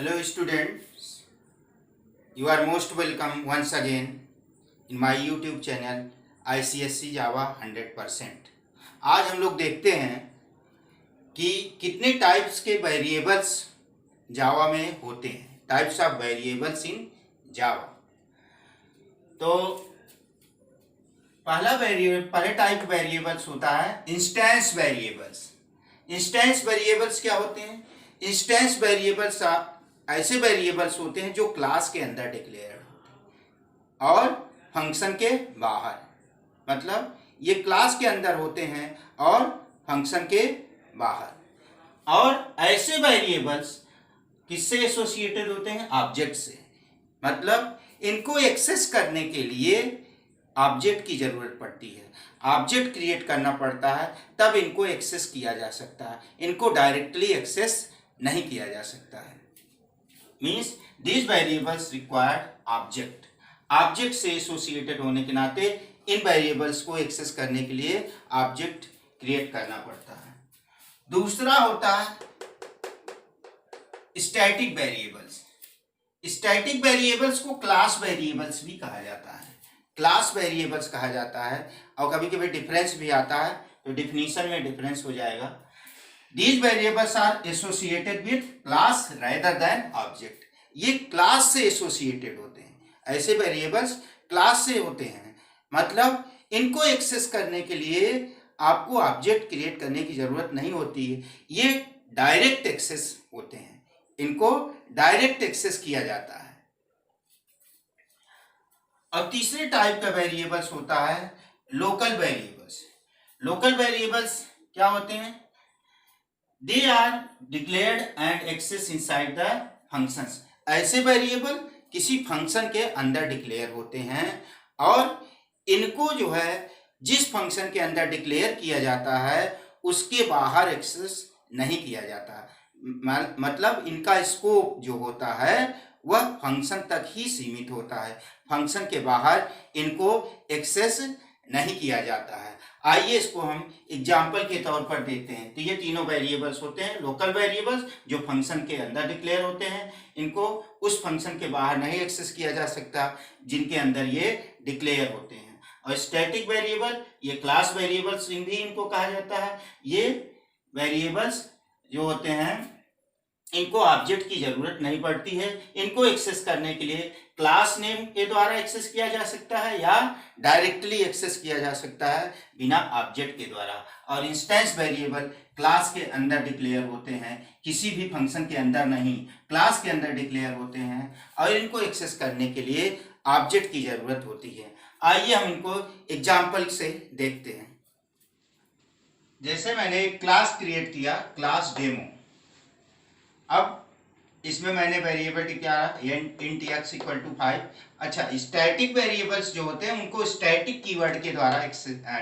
Hello students, you are most welcome once again in my YouTube channel ICSC Java 100%। आज हम लोग देखते हैं कि कितने टाइप्स के वेरिएबल्स जावा में होते हैं, टाइप्स ऑफ वेरिएबल्स इन जावा। तो पहले टाइप वेरिएबल्स होता है इंस्टेंस वेरिएबल्स। इंस्टेंस वेरिएबल्स क्या होते हैं? इंस्टेंस वेरिएबल्स ऐसे वेरिएबल्स होते हैं जो क्लास के अंदर डिक्लेयर होते हैं और फंक्शन के बाहर, मतलब ये क्लास के अंदर होते हैं और फंक्शन के बाहर। और ऐसे वेरिएबल्स किससे एसोसिएटेड होते हैं? ऑब्जेक्ट से, मतलब इनको एक्सेस करने के लिए ऑब्जेक्ट की जरूरत पड़ती है, ऑब्जेक्ट क्रिएट करना पड़ता है, तब इनको एक्सेस किया जा सकता है। इनको डायरेक्टली एक्सेस नहीं किया जा सकता है। Means these variables required object. Object से एसोसिएटेड होने के नाते इन वेरिएबल्स को एक्सेस करने के लिए ऑब्जेक्ट क्रिएट करना पड़ता है। दूसरा होता है स्टैटिक वेरिएबल्स। स्टैटिक वेरिएबल्स को क्लास वेरिएबल्स भी कहा जाता है, क्लास वेरिएबल्स कहा जाता है। और कभी कभी डिफरेंस भी आता है, तो डिफिनीशन में डिफरेंस हो जाएगा। These variables are associated with class rather than object। ये क्लास से एसोसिएटेड होते हैं, ऐसे वेरिएबल्स क्लास से होते हैं, मतलब इनको एक्सेस करने के लिए आपको ऑब्जेक्ट क्रिएट करने की जरूरत नहीं होती है, ये डायरेक्ट एक्सेस होते हैं, इनको डायरेक्ट एक्सेस किया जाता है। और तीसरे टाइप का वेरिएबल्स होता है लोकल वेरिएबल्स। लोकल वेरिएबल्स क्या होते हैं? They are declared and accessed inside the functions। ऐसे वेरिएबल किसी फंक्शन के अंदर डिक्लेयर होते हैं और इनको जो है जिस फंक्शन के अंदर डिक्लेयर किया जाता है उसके बाहर एक्सेस नहीं किया जाता। मतलब इनका स्कोप जो होता है वह फंक्शन तक ही सीमित होता है, फंक्शन के बाहर इनको एक्सेस नहीं किया जाता है। आइए इसको हम एग्जाम्पल के तौर पर देते हैं। तो ये तीनों वेरिएबल्स होते हैं लोकल वेरिएबल्स जो फंक्शन के अंदर डिक्लेयर होते हैं, इनको उस फंक्शन के बाहर नहीं एक्सेस किया जा सकता जिनके अंदर ये डिक्लेयर होते हैं। और स्टैटिक वेरिएबल, ये क्लास वेरिएबल्स भी इनको कहा जाता है। ये वेरिएबल्स जो होते हैं इनको ऑब्जेक्ट की जरूरत नहीं पड़ती है, इनको एक्सेस करने के लिए क्लास नेम के द्वारा एक्सेस किया जा सकता है या डायरेक्टली एक्सेस किया जा सकता है बिना ऑब्जेक्ट के द्वारा। और इंस्टेंस वेरिएबल क्लास के अंदर डिक्लेयर होते हैं, किसी भी फंक्शन के अंदर नहीं, क्लास के अंदर डिक्लेयर होते हैं और इनको एक्सेस करने के लिए ऑब्जेक्ट की जरूरत होती है। आइए हम इनको एग्जाम्पल से देखते हैं। जैसे मैंने एक क्लास क्रिएट किया, क्लास डेमो। अब इसमें मैंने variable declare int x equal to 5। अच्छा, स्टैटिक वेरिएबल्स जो होते हैं उनको स्टैटिक कीवर्ड के द्वारा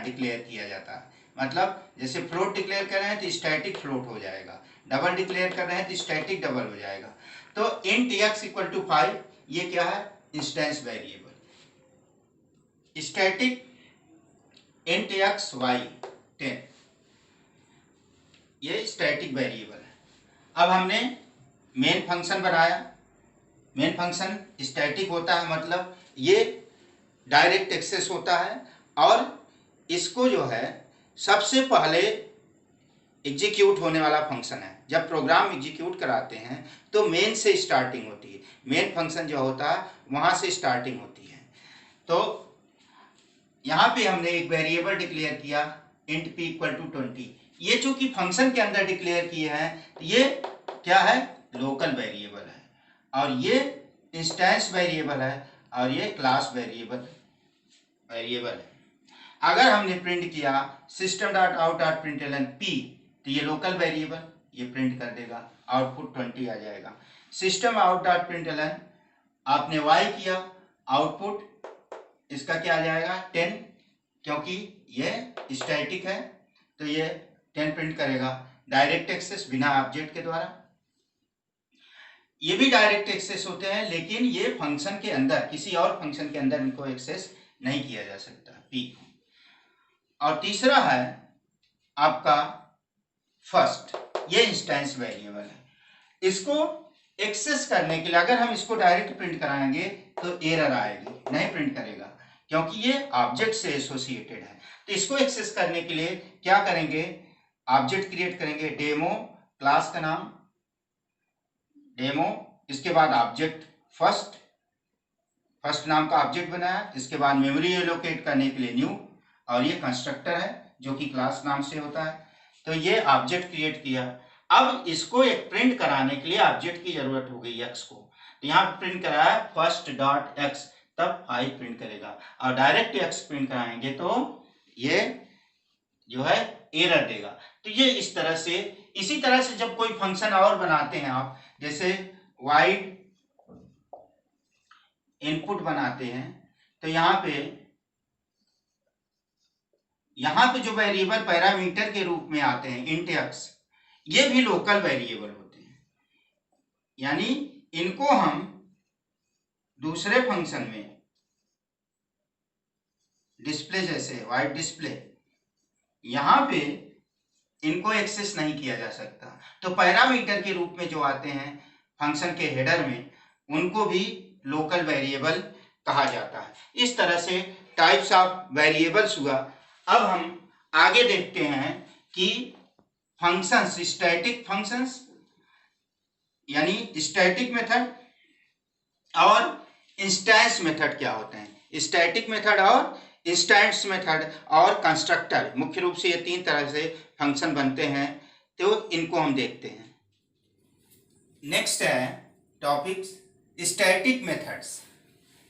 डिक्लेयर किया जाता है। मतलब जैसे फ्लोट डिक्लेयर कर रहे हैं तो स्टैटिक फ्लोट हो जाएगा, डबल डिक्लेयर कर रहे हैं तो स्टैटिक डबल हो जाएगा। तो इंट x इक्वल टू 5 ये क्या है? Instance variable. Static int x y 10 ये स्टैटिक वेरिएबल है। अब हमने मेन फंक्शन बनाया। मेन फंक्शन स्टैटिक होता है, मतलब ये डायरेक्ट एक्सेस होता है और इसको जो है सबसे पहले एग्जीक्यूट होने वाला फंक्शन है। जब प्रोग्राम एग्जीक्यूट कराते हैं तो मेन से स्टार्टिंग होती है, मेन फंक्शन जो होता है वहां से स्टार्टिंग होती है। तो यहाँ पे हमने एक वेरिएबल डिक्लेयर किया इंट p इक्वल टू 20। ये चूंकि फंक्शन के अंदर डिक्लेयर किए हैं, ये क्या है? लोकल वेरिएबल है। और ये इंस्टेंस वेरिएबल है और ये क्लास वेरिएबल है। अगर हमने प्रिंट किया system dot out dot println p, तो ये लोकल वेरिएबल ये प्रिंट कर देगा, आउटपुट 20 आ जाएगा। सिस्टम आउट डॉट प्रिंटलन आपने y किया, आउटपुट इसका क्या आ जाएगा? 10, क्योंकि ये स्टैटिक है तो ये 10 प्रिंट करेगा। डायरेक्ट एक्सेस बिना ऑब्जेक्ट के द्वारा। ये भी डायरेक्ट एक्सेस होते हैं, लेकिन ये फंक्शन के अंदर, किसी और फंक्शन के अंदर इनको एक्सेस नहीं किया जा सकता p। और तीसरा है आपका फर्स्ट, ये इंस्टेंस वेरिएबल है। इसको एक्सेस करने के लिए अगर हम इसको डायरेक्ट प्रिंट कराएंगे तो एरर आएगी, नहीं प्रिंट करेगा, क्योंकि ये ऑब्जेक्ट से एसोसिएटेड है। तो इसको एक्सेस करने के लिए क्या करेंगे, ऑब्जेक्ट क्रिएट करेंगे, डेमो, क्लास का नाम डेमो, इसके बाद ऑब्जेक्ट फर्स्ट नाम का ऑब्जेक्ट बनाया, इसके बाद मेमोरी एलोकेट करने के लिए न्यू, और ये कंस्ट्रक्टर है जो कि क्लास नाम से होता है। तो ये ऑब्जेक्ट क्रिएट किया। अब इसको एक प्रिंट कराने के लिए ऑब्जेक्ट की जरूरत हो गई एक्स को, तो यहाँ प्रिंट कराया फर्स्ट डॉट एक्स, तब 5 प्रिंट करेगा। और डायरेक्ट एक्स प्रिंट कराएंगे तो ये जो है एरर देगा। तो ये इस तरह से, इसी तरह से जब कोई फंक्शन और बनाते हैं आप, जैसे वाइड इनपुट बनाते हैं, तो यहाँ पे जो वेरिएबल पैरामीटर के रूप में आते हैं इंट एक्स, ये भी लोकल वेरिएबल होते हैं, यानी इनको हम दूसरे फंक्शन में डिस्प्ले, जैसे वाइड डिस्प्ले, यहाँ पे इनको एक्सेस नहीं किया जा सकता। तो पैरामीटर के रूप में जो आते हैं फंक्शन के हेडर में, उनको भी लोकल वेरिएबल कहा जाता है। इस तरह से टाइप्स ऑफ वेरिएबल्स हुआ। अब हम आगे देखते हैं कि फंक्शंस, स्टैटिक फंक्शंस यानी स्टैटिक मेथड और इंस्टेंस मेथड क्या होते हैं। स्टैटिक मेथड और इंस्टेंस मेथड और कंस्ट्रक्टर, मुख्य रूप से ये 3 तरह से फंक्शन बनते हैं, तो इनको हम देखते हैं। नेक्स्ट है topics static methods.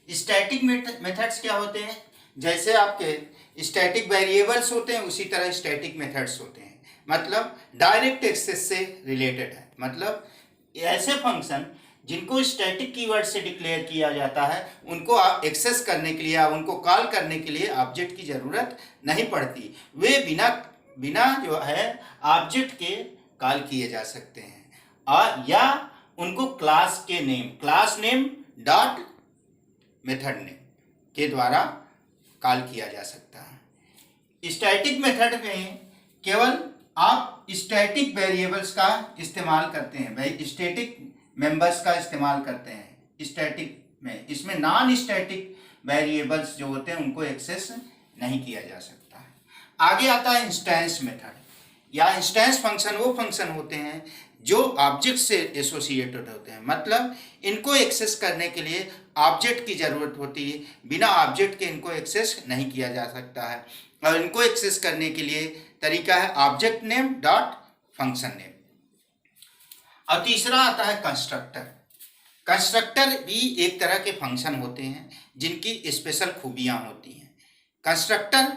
Static methods क्या होते हैं, जैसे आपके स्टैटिक वेरिएबल्स होते हैं उसी तरह स्टैटिक मेथड्स होते हैं, मतलब डायरेक्ट एक्सेस से रिलेटेड है। मतलब ऐसे फंक्शन जिनको स्टैटिक कीवर्ड से डिक्लेयर किया जाता है, उनको एक्सेस करने के लिए या उनको कॉल करने के लिए ऑब्जेक्ट की जरूरत नहीं पड़ती, वे बिना जो है ऑब्जेक्ट के कॉल किए जा सकते हैं, और या उनको class name dot method name के द्वारा कॉल किया जा सकता है। स्टैटिक मेथड में केवल आप स्टैटिक वेरिएबल्स का इस्तेमाल करते हैं, भाई स्टैटिक मेंबर्स का इस्तेमाल करते हैं स्टैटिक में। इसमें नॉन स्टैटिक वेरिएबल्स जो होते हैं उनको एक्सेस नहीं किया जा सकता है। आगे आता है इंस्टेंस मेथड या इंस्टेंस फंक्शन। वो फंक्शन होते हैं जो ऑब्जेक्ट से एसोसिएटेड होते हैं, मतलब इनको एक्सेस करने के लिए ऑब्जेक्ट की जरूरत होती है, बिना ऑब्जेक्ट के इनको एक्सेस नहीं किया जा सकता है। और इनको एक्सेस करने के लिए तरीका है object name dot function name. और तीसरा आता है कंस्ट्रक्टर। कंस्ट्रक्टर भी एक तरह के फंक्शन होते हैं जिनकी स्पेशल खूबियां होती हैं। कंस्ट्रक्टर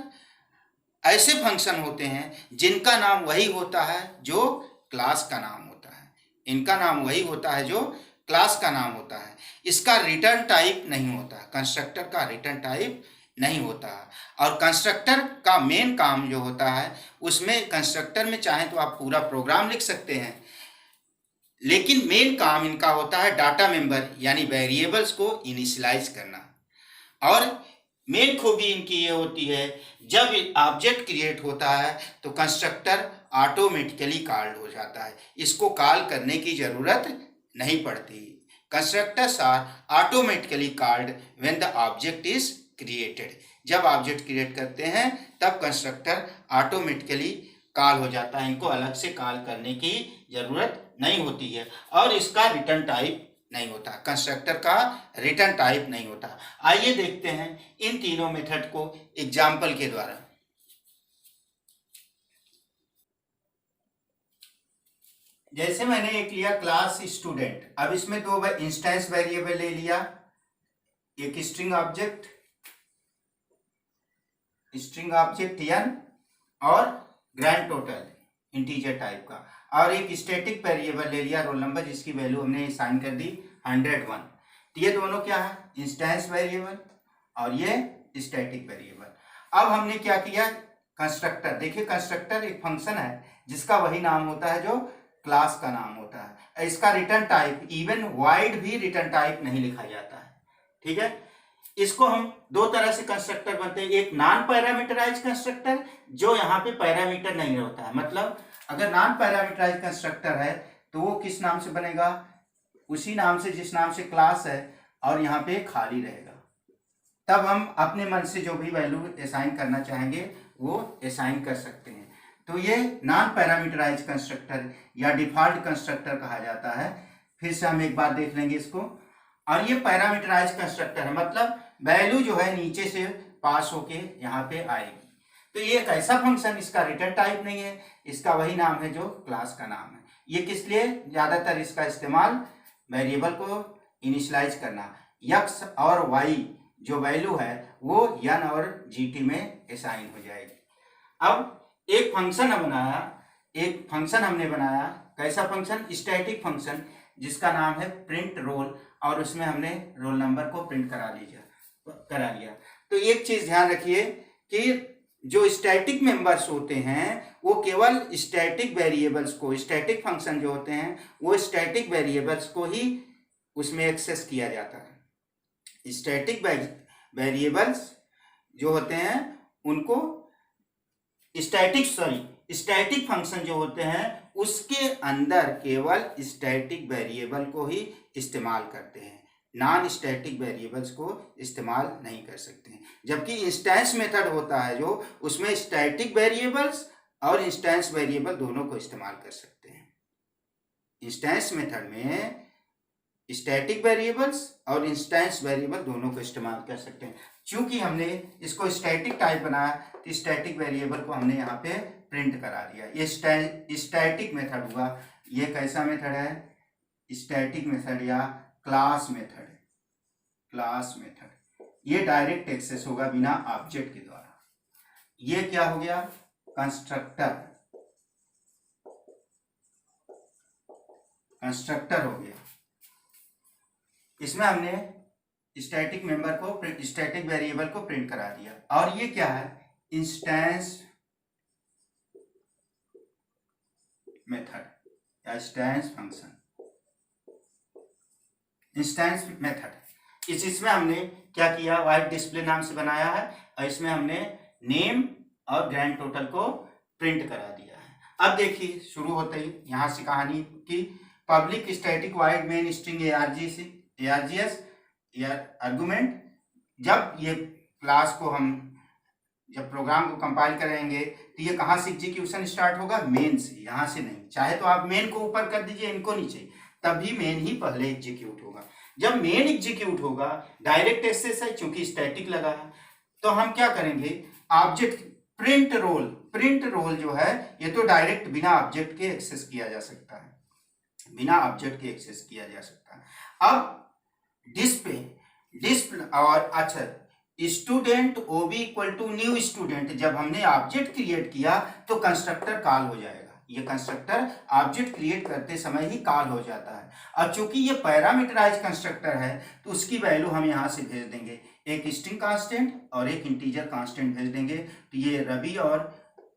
ऐसे फंक्शन होते हैं जिनका नाम वही होता है जो क्लास का नाम होता है, इनका नाम वही होता है जो क्लास का नाम होता है। इसका रिटर्न टाइप नहीं होता, कंस्ट्रक्टर का रिटर्न टाइप नहीं होता। और कंस्ट्रक्टर का मेन काम जो होता है, उसमें कंस्ट्रक्टर में चाहे तो आप पूरा प्रोग्राम लिख सकते हैं, लेकिन मेन काम इनका होता है डाटा मेंबर यानी वेरिएबल्स को इनिशियलाइज करना। और मेन खूबी इनकी ये होती है, जब ऑब्जेक्ट क्रिएट होता है तो कंस्ट्रक्टर ऑटोमेटिकली कॉल्ड हो जाता है, इसको कॉल करने की जरूरत नहीं पड़ती। Constructors are automatically called when the object is created. जब ऑब्जेक्ट क्रिएट करते हैं तब कंस्ट्रक्टर ऑटोमेटिकली कॉल हो जाता है, इनको अलग से कॉल करने की जरूरत नहीं होती है। और इसका रिटर्न टाइप नहीं होता, कंस्ट्रक्टर का रिटर्न टाइप नहीं होता। आइए देखते हैं इन तीनों मेथड को एग्जाम्पल के द्वारा। जैसे मैंने एक लिया क्लास स्टूडेंट, अब इसमें 2 इंस्टेंस वेरिएबल ले लिया, एक स्ट्रिंग ऑब्जेक्ट n और ग्रैंड टोटल इंटीजर टाइप का, और एक स्टैटिक वेरिएबल ले लिया रोल नंबर जिसकी वैल्यू हमने साइन कर दी 101। तो ये दोनों क्या है, इंस्टेंस वेरिएबल और ये स्टैटिक वेरिएबल। अब हमने क्या किया, कंस्ट्रक्टर। देखिए कंस्ट्रक्टर एक फंक्शन है जिसका वही नाम होता है जो क्लास का नाम होता है। इसका रिटर्न टाइप, इवन वाइड भी रिटर्न टाइप नहीं लिखा जाता है, ठीक है। इसको हम 2 तरह से कंस्ट्रक्टर बनते हैं, एक नॉन पैरामीटराइज कंस्ट्रक्टर जो यहाँ पे पैरामीटर नहीं होता है, मतलब अगर नॉन पैरामीटराइज कंस्ट्रक्टर है तो वो किस नाम से बनेगा, उसी नाम से जिस नाम से क्लास है और यहाँ पे खाली रहेगा, तब हम अपने मन से जो भी वैल्यू असाइन करना चाहेंगे वो असाइन कर सकते हैं। तो ये नॉन पैरामीटराइज कंस्ट्रक्टर या डिफॉल्ट कंस्ट्रक्टर कहा जाता है। फिर से हम एक बार देख लेंगे इसको। और ये पैरामीटराइज कंस्ट्रक्टर है, मतलब वैल्यू जो है नीचे से पास होके यहाँ पे आएगी। तो ये एक ऐसा फंक्शन, इसका रिटर्न टाइप नहीं है, इसका वही नाम है जो क्लास का नाम है। ये किस लिए ज्यादातर इसका इस्तेमाल, वेरिएबल को इनिशियलाइज करना, x और y जो वैल्यू है वो n और gt में असाइन हो जाएगी। अब एक फंक्शन हमने बनाया, कैसा फंक्शन, स्टैटिक फंक्शन, जिसका नाम है प्रिंट रोल, और उसमें हमने रोल नंबर को प्रिंट करा लिया। तो एक चीज ध्यान रखिए कि जो स्टैटिक मेंबर्स होते हैं वो केवल स्टैटिक वेरिएबल्स को, स्टैटिक फंक्शन जो होते हैं वो स्टैटिक वेरिएबल्स को ही उसमें एक्सेस किया जाता है। स्टैटिक वेरिएबल्स जो होते हैं उनको स्टैटिक फंक्शन जो होते हैं उसके अंदर केवल स्टैटिक वेरिएबल को ही इस्तेमाल करते हैं, नॉन स्टैटिक वेरिएबल्स को इस्तेमाल नहीं कर सकते हैं। जबकि इंस्टेंस मेथड होता है जो, उसमें स्टैटिक वेरिएबल्स और इंस्टेंस वेरिएबल दोनों को इस्तेमाल कर सकते हैं। इंस्टेंस मेथड में स्टैटिक वेरिएबल्स और इंस्टेंस वेरिएबल दोनों को इस्तेमाल कर सकते हैं। चूंकि हमने इसको स्टैटिक टाइप बनाया तो स्टैटिक वेरिएबल को हमने यहाँ पे प्रिंट करा दिया। ये स्टैटिक मेथड हुआ। ये कैसा मेथड है, स्टैटिक मेथड या क्लास मेथड। ये डायरेक्ट एक्सेस होगा बिना ऑब्जेक्ट के द्वारा। ये क्या हो गया, कंस्ट्रक्टर हो गया। इसमें हमने स्टैटिक वेरिएबल को प्रिंट करा दिया। और ये क्या है, इंस्टेंस मेथड या इंस्टेंस मेथड। इसमें हमने क्या किया, वाइट डिस्प्ले नाम से बनाया है और इसमें हमने नेम और ग्रैंड टोटल को प्रिंट करा दिया है। अब देखिए शुरू होते ही यहाँ से कहानी की, public static wide main string ARGS argument. जब ये क्लास को हम जब प्रोग्राम को कंपाइल करेंगे तो ये कहाँ से एग्जीक्यूशन स्टार्ट होगा, मेन से, यहाँ से नहीं। चाहे तो आप मेन को ऊपर कर दीजिए, इनको नीचे, तभी मेन ही पहले एग्जीक्यूट होगा। जब मेन एग्जीक्यूट होगा, डायरेक्ट एक्सेस है चूंकि स्टैटिक लगा है, तो हम क्या करेंगे, ऑब्जेक्ट प्रिंट रोल जो है ये तो डायरेक्ट बिना ऑब्जेक्ट के एक्सेस किया जा सकता है, अब डिस्प्ले और अच्छा student OB equal to new student, जब हमने ऑब्जेक्ट क्रिएट किया तो कंस्ट्रक्टर कॉल हो जाएगा। ये कंस्ट्रक्टर ऑब्जेक्ट क्रिएट करते समय ही कॉल हो जाता है। और चूंकि ये पैरामीटराइज कंस्ट्रक्टर है तो उसकी वैल्यू हम यहाँ से भेज देंगे, एक स्ट्रिंग कांस्टेंट और एक इंटीजर कांस्टेंट भेज देंगे। तो ये रवि और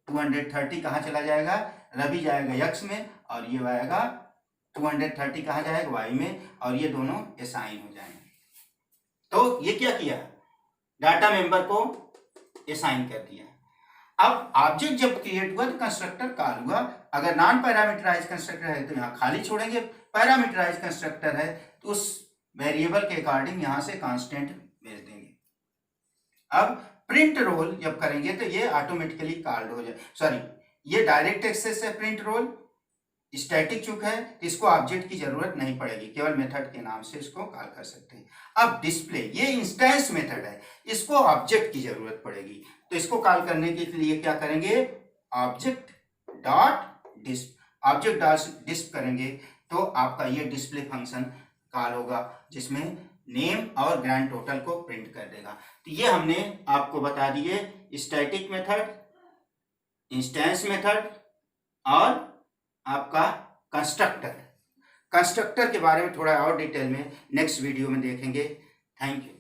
230 कहाँ चला जाएगा, रवि जाएगा x में और ये आएगा 230 कहाँ जाएगा y में, और ये दोनों असाइन हो जाएंगे। तो ये क्या किया, डाटा मेंबर को असाइन कर दिया। अब ऑब्जेक्ट जब क्रिएट हुआ तो कंस्ट्रक्टर कॉल हुआ। अगर नॉन पैरामीटराइज कंस्ट्रक्टर है तो यहाँ खाली छोड़ेंगे, पैरामीटराइज कंस्ट्रक्टर है तो उस वेरिएबल के अकॉर्डिंग यहाँ से कांस्टेंट भेज देंगे। अब प्रिंट रोल जब करेंगे तो ये ऑटोमेटिकली कॉल्ड हो जाए, सॉरी ये डायरेक्ट एक्सेस है, प्रिंट रोल स्टैटिक चूक है, इसको ऑब्जेक्ट की जरूरत नहीं पड़ेगी, केवल मेथड के नाम से इसको कॉल कर सकते हैं। अब डिस्प्ले, ये इंस्टेंस मेथड है, इसको ऑब्जेक्ट की जरूरत पड़ेगी, तो इसको कॉल करने के लिए क्या करेंगे, ऑब्जेक्ट डॉट डिस्प करेंगे तो आपका ये डिस्प्ले फंक्शन कॉल होगा जिसमें नेम और ग्रैंड टोटल को प्रिंट कर देगा। तो ये हमने आपको बता दिए स्टैटिक मेथड, इंस्टेंस मेथड और आपका कंस्ट्रक्टर के बारे में थोड़ा और डिटेल में नेक्स्ट वीडियो में देखेंगे। Thank you.